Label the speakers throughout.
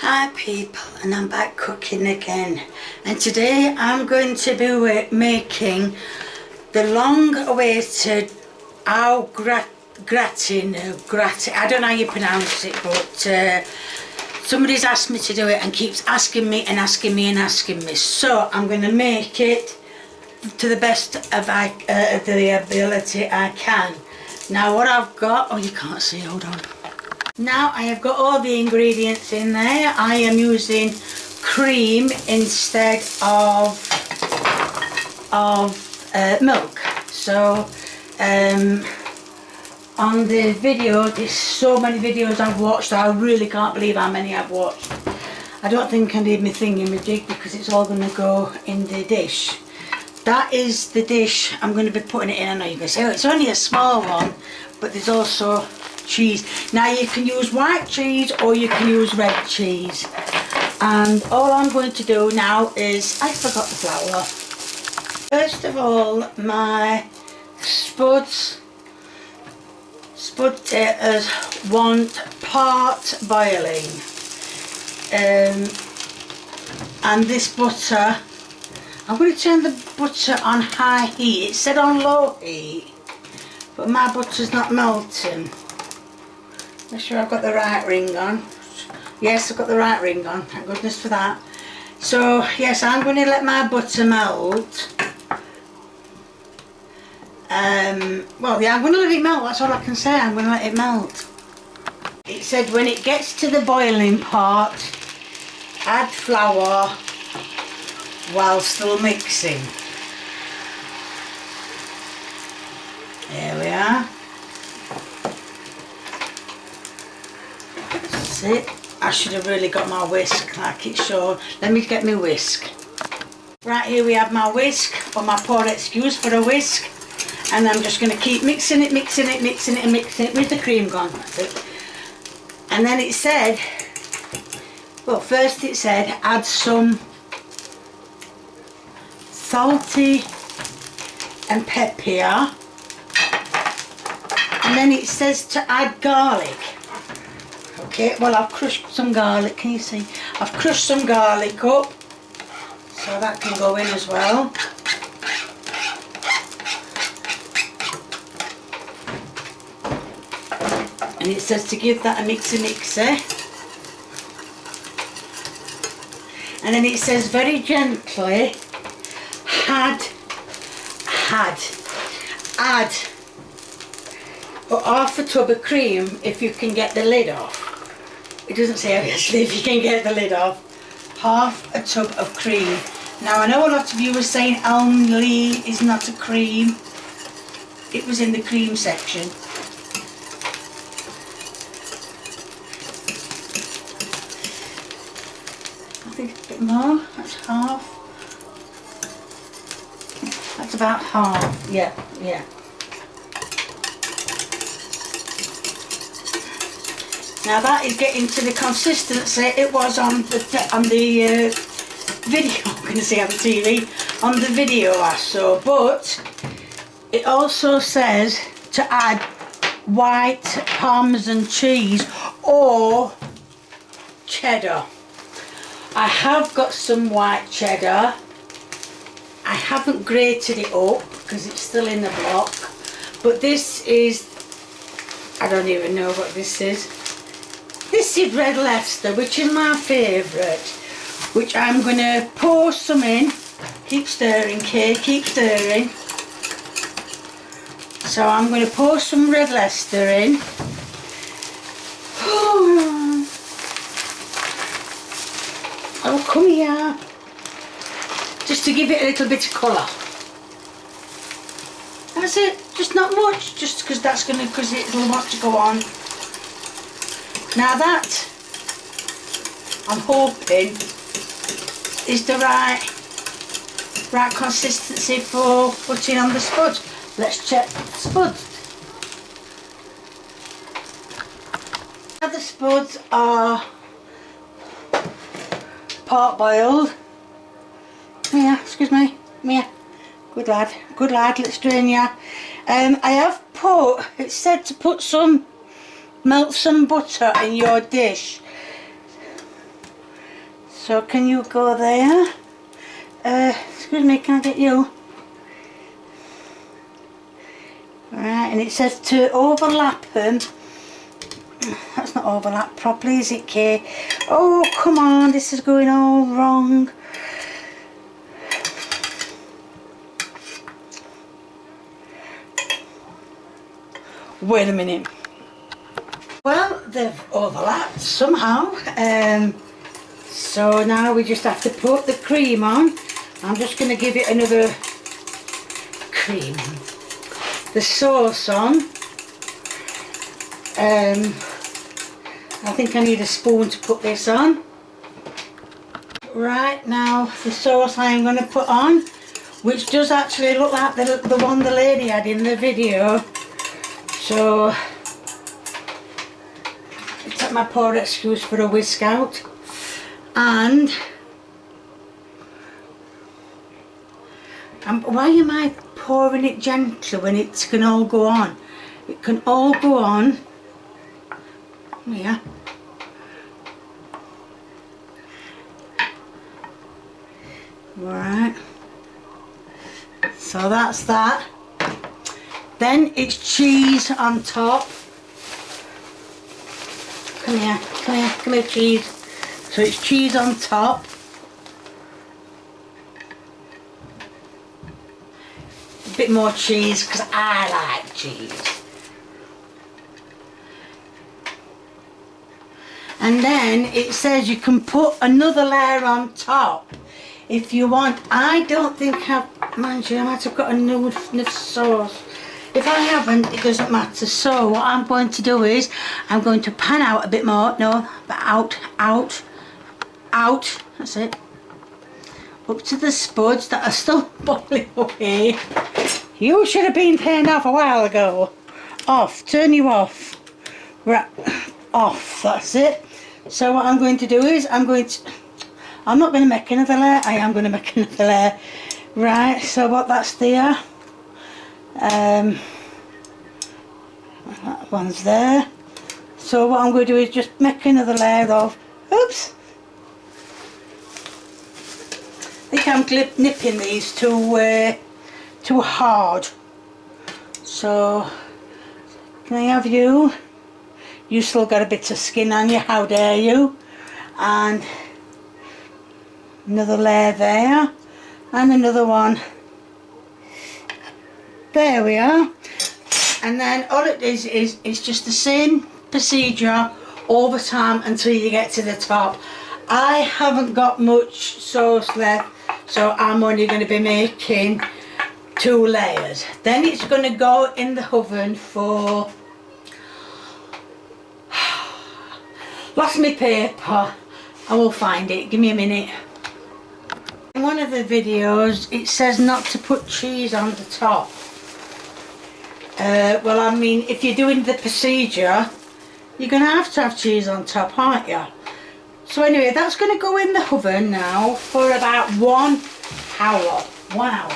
Speaker 1: Hi people, and I'm back cooking again, and today I'm going to be making the long awaited gratin, I don't know how you pronounce it, but somebody's asked me to do it and keeps asking me and asking me and asking me, so I'm going to make it to the best of the ability I can. Now what I've got, oh you can't see, hold on. Now I have got all the ingredients in there. I am using cream instead of milk. So on the video, there's so many videos I've watched, I really can't believe how many I've watched. I don't think I need my thingy-majig because it's all going to go in the dish. That is the dish I'm going to be putting it in. I know you're going to say, oh, it's only a small one, but there's also cheese. Now you can use white cheese or you can use red cheese. And all I'm going to do now is, I forgot the flour. First of all, my spud potatoes want part boiling. And this butter, I'm going to turn the butter on high heat. It said on low heat, but my butter's not melting. Make sure I've got the right ring on. Yes, I've got the right ring on, thank goodness for that. So yes, I'm going to let my butter melt. Well yeah, I'm going to let it melt, that's all I can say, I'm going to let it melt. It said when it gets to the boiling part, add flour while still mixing. There we are. That's it. I should have really got my whisk like it's shown. Let me get my whisk. Right, here we have my whisk, or my poor excuse for a whisk. And I'm just going to keep mixing it with the cream gone. That's it. And then it said, well first it said add some salty and pepper. And then it says to add garlic. Okay, well I've crushed some garlic, can you see? I've crushed some garlic up, so that can go in as well. And it says to give that a mixy. And then it says very gently, add half a tub of cream if you can get the lid off. It doesn't say obviously if you can get the lid off. Half a tub of cream. Now I know a lot of you were saying Almond is not a cream. It was in the cream section. I think a bit more. That's half. That's about half. Yeah. Now that is getting to the consistency it was on the video. I'm going to say on the TV, on the video I saw. But it also says to add white Parmesan cheese or cheddar. I have got some white cheddar. I haven't grated it up because it's still in the block. But this is, I don't even know what this is. This is red Leicester, which is my favourite, which I'm going to pour some in. Keep stirring, Kay, keep stirring. So I'm going to pour some red Leicester in. Oh, come here. Just to give it a little bit of colour. That's it, just not much, just because that's going to, because it'll want to go on. Now that, I'm hoping, is the right consistency for putting on the spuds. Let's check the spuds. Now the spuds are part boiled. Yeah, excuse me. Yeah, good lad, let's drain ya. I have put, it said to put melt some butter in your dish. Melt some butter in your dish. Now that is getting to the consistency it was on the video. I have crushed some garlic up, and then it says to add white Parmesan cheese or cheddar. I have got some white cheddar. I haven't grated it up because it's still in the block. But this is, I don't even know what this is. This is red Leicester, which is my favourite, which I'm going to pour some in. Keep stirring, Kay, keep stirring. So I'm going to pour some red Leicester in. So I'm going to pour some red Leicester in. So can you go there? Excuse me, can I get you? Right, and it says to overlap them. That's not overlap properly, is it, Kay? Oh, come on, this is going all wrong. Wait a minute. Well, they've overlapped somehow. So now we just have to put the cream on. I'm just going to give it another cream. The sauce on. I think I need a spoon to put this on. Right, now the sauce I'm going to put on, which does actually look like the one the lady had in the video. So, it's my poor excuse for a whisk out. And why am I pouring it gently when it can all go on? It can all go on. Yeah. Right. So that's that. Then it's cheese on top. Come here, come here, come here, cheese. So it's cheese on top. A bit more cheese because I like cheese. And then it says you can put another layer on top if you want. I don't think mind you, I might have got enough sauce. If I haven't, it doesn't matter. So what I'm going to do is I'm going to pan out a bit more. No, but out. That's it. Up to the spuds that are still boiling away. You should have been turned off a while ago. Off. Turn you off. Right. Off. That's it. So what I'm going to do is I'm not going to make another layer. I am going to make another layer. Right. So what that's there. That one's there. So what I'm going to do is just make another layer of, oops, I think I'm nipping these too hard. So can I have you? You still got a bit of skin on you, how dare you? And another layer there, and another one. There we are. And then all it is it's just the same procedure all the time until you get to the top. I haven't got much sauce left, so I'm only going to be making 2 layers. Then it's going to go in the oven for, lost my paper, I will find it, give me a minute. In one of the videos it says not to put cheese on the top. Well, I mean, if you're doing the procedure, you're going to have cheese on top, aren't you? So anyway, that's going to go in the oven now for about 1 hour. 1 hour.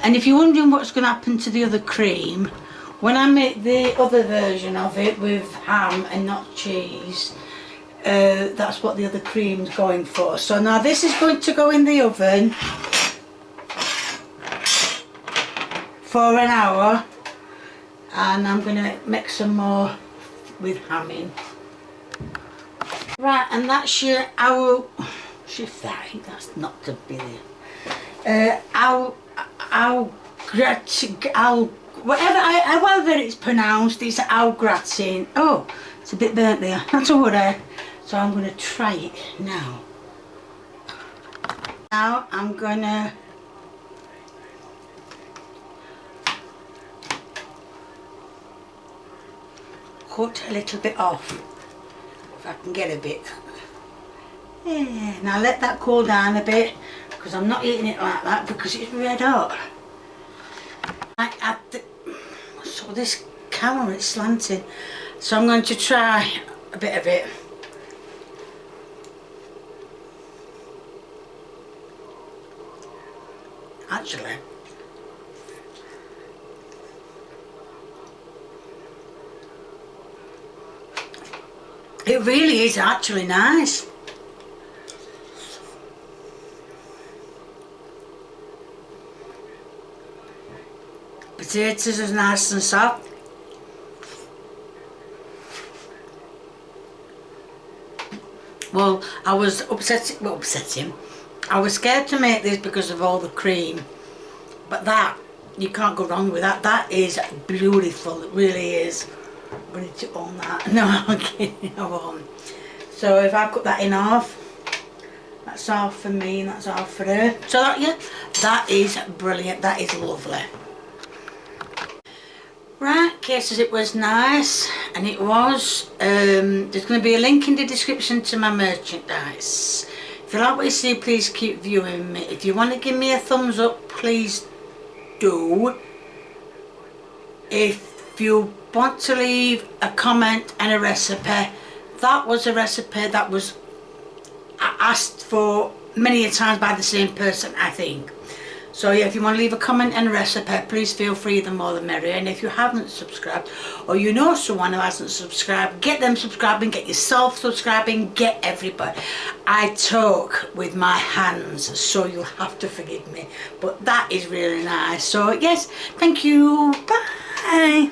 Speaker 1: And if you're wondering what's going to happen to the other cream, when I make the other version of it with ham and not cheese, that's what the other cream's going for. So now this is going to go in the oven for an hour, and I'm going to make some more with ham in. Right, and that's your our shift that, that's not to be there. However it's pronounced, it's au gratin. Oh, it's a bit burnt there, not to worry. So I'm going to try it now. Now I'm going to cut a little bit off, if I can get a bit. Yeah, now let that cool down a bit, because I'm not eating it like that because it's red hot. So this camera is slanted, so I'm going to try a bit of it. Actually, it really is actually nice. potatoes are nice and soft. Well, I was upsetting. I was scared to make this because of all the cream. But that, you can't go wrong with that. That is beautiful, it really is. I'm going to own that. No, I'm kidding, I won't. So if I cut that in half, that's half for me and that's half for her. So that, yeah, that is brilliant, that is lovely. Right, cases, it was nice, and it was, there's going to be a link in the description to my merchandise. If you like what you see, please keep viewing me. If you want to give me a thumbs up, please do. If you want to leave a comment and a recipe, that was a recipe that was asked for many a times by the same person, I think. So yeah, if you want to leave a comment and a recipe, please feel free, the more the merrier. And if you haven't subscribed, or you know someone who hasn't subscribed, get them subscribing, get yourself subscribing, get everybody. I talk with my hands, so you'll have to forgive me. But that is really nice. So yes, thank you, bye.